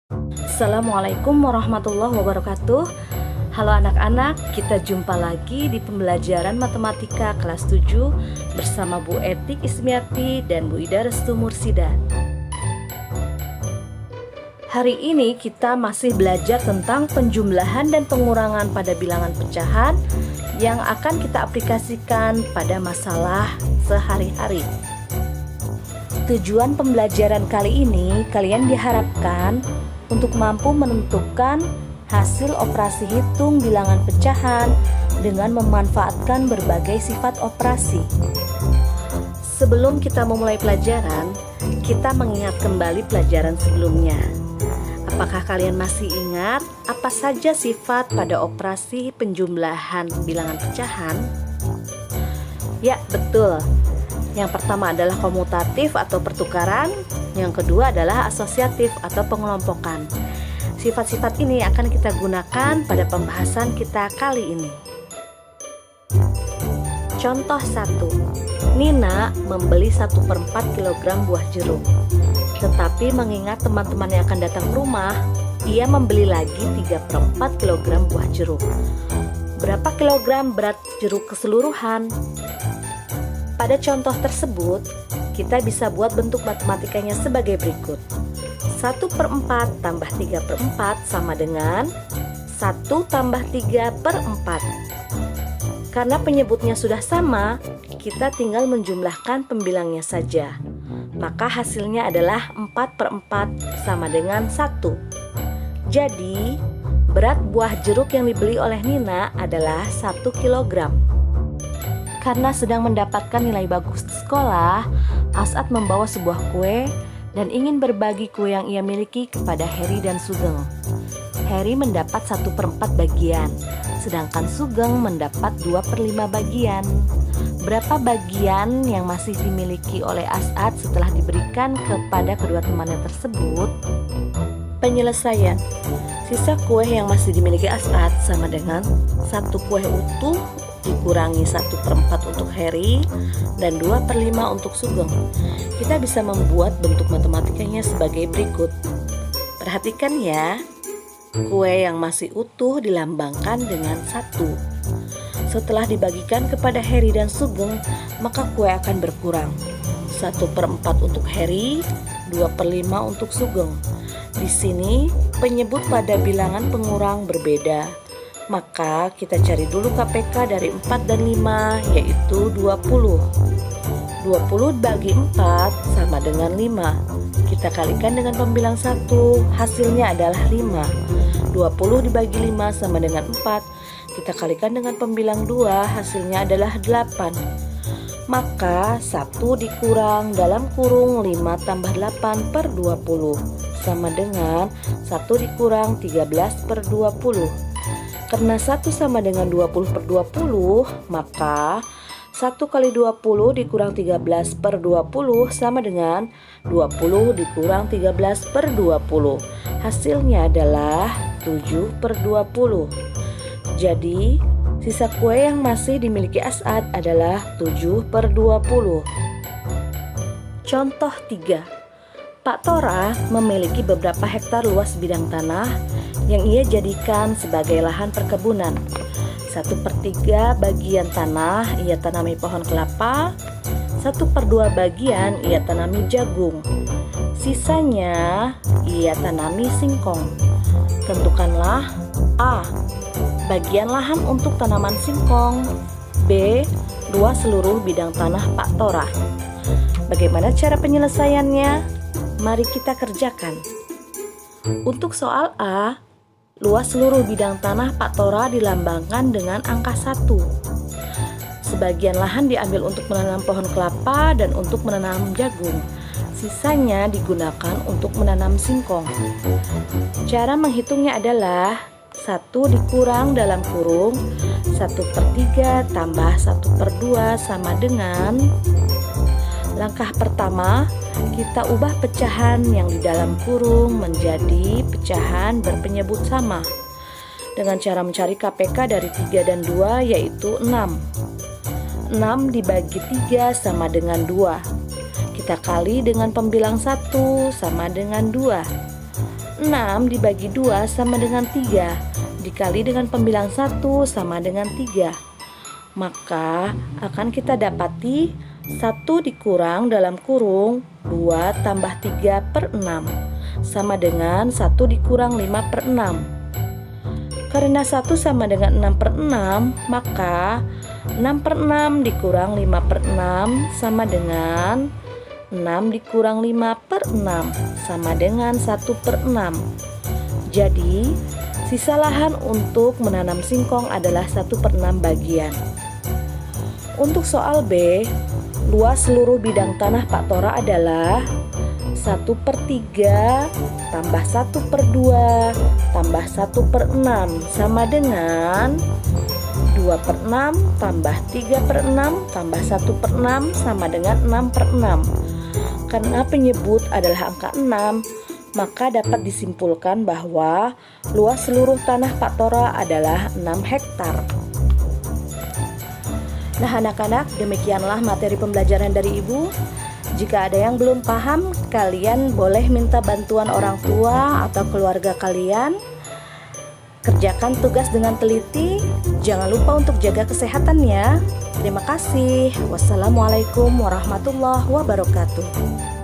Assalamualaikum warahmatullahi wabarakatuh. Halo anak-anak, kita jumpa lagi di pembelajaran matematika kelas 7 bersama Bu Etik Ismiati dan Bu Ida Restu Mursida. Hari ini kita masih belajar tentang penjumlahan dan pengurangan pada bilangan pecahan yang akan kita aplikasikan pada masalah sehari-hari. Tujuan pembelajaran kali ini, kalian diharapkan untuk mampu menentukan hasil operasi hitung bilangan pecahan dengan memanfaatkan berbagai sifat operasi. Sebelum kita memulai pelajaran, kita mengingat kembali pelajaran sebelumnya. Apakah kalian masih ingat apa saja sifat pada operasi penjumlahan bilangan pecahan? Ya, betul. Yang pertama adalah komutatif atau pertukaran, yang kedua adalah asosiatif atau pengelompokan. Sifat-sifat ini akan kita gunakan pada pembahasan kita kali ini. Contoh 1. Nina membeli 1/4 kg buah jeruk. Tetapi mengingat teman-teman yang akan datang ke rumah, ia membeli lagi 3/4 kg buah jeruk. Berapa kilogram berat jeruk keseluruhan? Pada contoh tersebut, kita bisa buat bentuk matematikanya sebagai berikut. 1/4 tambah 3/4 sama dengan 1 tambah 3/4. Karena penyebutnya sudah sama, kita tinggal menjumlahkan pembilangnya saja. Maka hasilnya adalah 4/4 sama dengan 1. Jadi, berat buah jeruk yang dibeli oleh Nina adalah 1 kilogram. Karena sedang mendapatkan nilai bagus di sekolah, As'ad membawa sebuah kue dan ingin berbagi kue yang ia miliki kepada Heri dan Sugeng. Heri mendapat 1/4 bagian, sedangkan Sugeng mendapat 2/5 bagian. Berapa bagian yang masih dimiliki oleh As'ad setelah diberikan kepada kedua temannya tersebut? Penyelesaian. Sisa kue yang masih dimiliki As'ad sama dengan 1 kue utuh dikurangi 1/4 untuk Heri dan 2/5 untuk Sugeng. Kita bisa membuat bentuk matematikanya sebagai berikut. Perhatikan ya, kue yang masih utuh dilambangkan dengan 1. Setelah dibagikan kepada Heri dan Sugeng, maka kue akan berkurang. 1/4 untuk Heri, 2/5 untuk Sugeng. Di sini penyebut pada bilangan pengurang berbeda. Maka kita cari dulu KPK dari 4 dan 5, yaitu 20. 20 bagi 4 sama dengan 5. Kita kalikan dengan pembilang 1, hasilnya adalah 5. 20 dibagi 5 sama dengan 4. Kita kalikan dengan pembilang 2, hasilnya adalah 8. Maka 1 dikurang dalam kurung 5 tambah 8 per 20 sama dengan 1 dikurang 13 per 20. Karena 1 sama dengan 20 per 20, maka 1 kali 20 dikurang 13 per 20 sama dengan 20 dikurang 13 per 20. Hasilnya adalah 7 per 20. Jadi, sisa kue yang masih dimiliki As'ad adalah 7 per 20. Contoh 3. Pak Tora memiliki beberapa hektar luas bidang tanah yang ia jadikan sebagai lahan perkebunan. 1/3 bagian tanah ia tanami pohon kelapa, 1/2 bagian ia tanami jagung. Sisanya ia tanami singkong. Tentukanlah A. Bagian lahan untuk tanaman singkong, B. Luas seluruh bidang tanah Pak Tora. Bagaimana cara penyelesaiannya? Mari kita kerjakan. Untuk soal A, luas seluruh bidang tanah Pak Tora dilambangkan dengan angka 1. Sebagian lahan diambil untuk menanam pohon kelapa dan untuk menanam jagung. Sisanya digunakan untuk menanam singkong. Cara menghitungnya adalah 1 dikurang dalam kurung 1/3 tambah 1/2 sama dengan. Langkah pertama, kita ubah pecahan yang di dalam kurung menjadi pecahan berpenyebut sama dengan cara mencari KPK dari 3 dan 2, yaitu 6. 6 dibagi 3 sama dengan 2. Kita kali dengan pembilang 1 sama dengan 2. 6 dibagi 2 sama dengan 3, dikali dengan pembilang 1 sama dengan 3. Maka akan kita dapati 1 dikurang dalam kurung 2 tambah 3 per 6 sama dengan 1 dikurang 5 per 6. Karena 1 sama dengan 6 per 6, maka 6 per 6 dikurang 5 per 6 sama dengan 6 dikurang 5 per 6 sama dengan 1 per 6. Jadi, sisa lahan untuk menanam singkong adalah 1 per 6 bagian. Untuk soal B, luas seluruh bidang tanah Pak Tora adalah 1 per 3 tambah 1 per 2 tambah 1 per 6 sama dengan 2 per 6 tambah 3 per 6 tambah 1 per 6 sama dengan 6 per 6. Karena penyebut adalah angka 6, maka dapat disimpulkan bahwa luas seluruh tanah Pak Tora adalah 6 hektar. Nah anak-anak, demikianlah materi pembelajaran dari Ibu. Jika ada yang belum paham, kalian boleh minta bantuan orang tua atau keluarga kalian. Kerjakan tugas dengan teliti. Jangan lupa untuk jaga kesehatan ya. Terima kasih. Wassalamualaikum warahmatullahi wabarakatuh.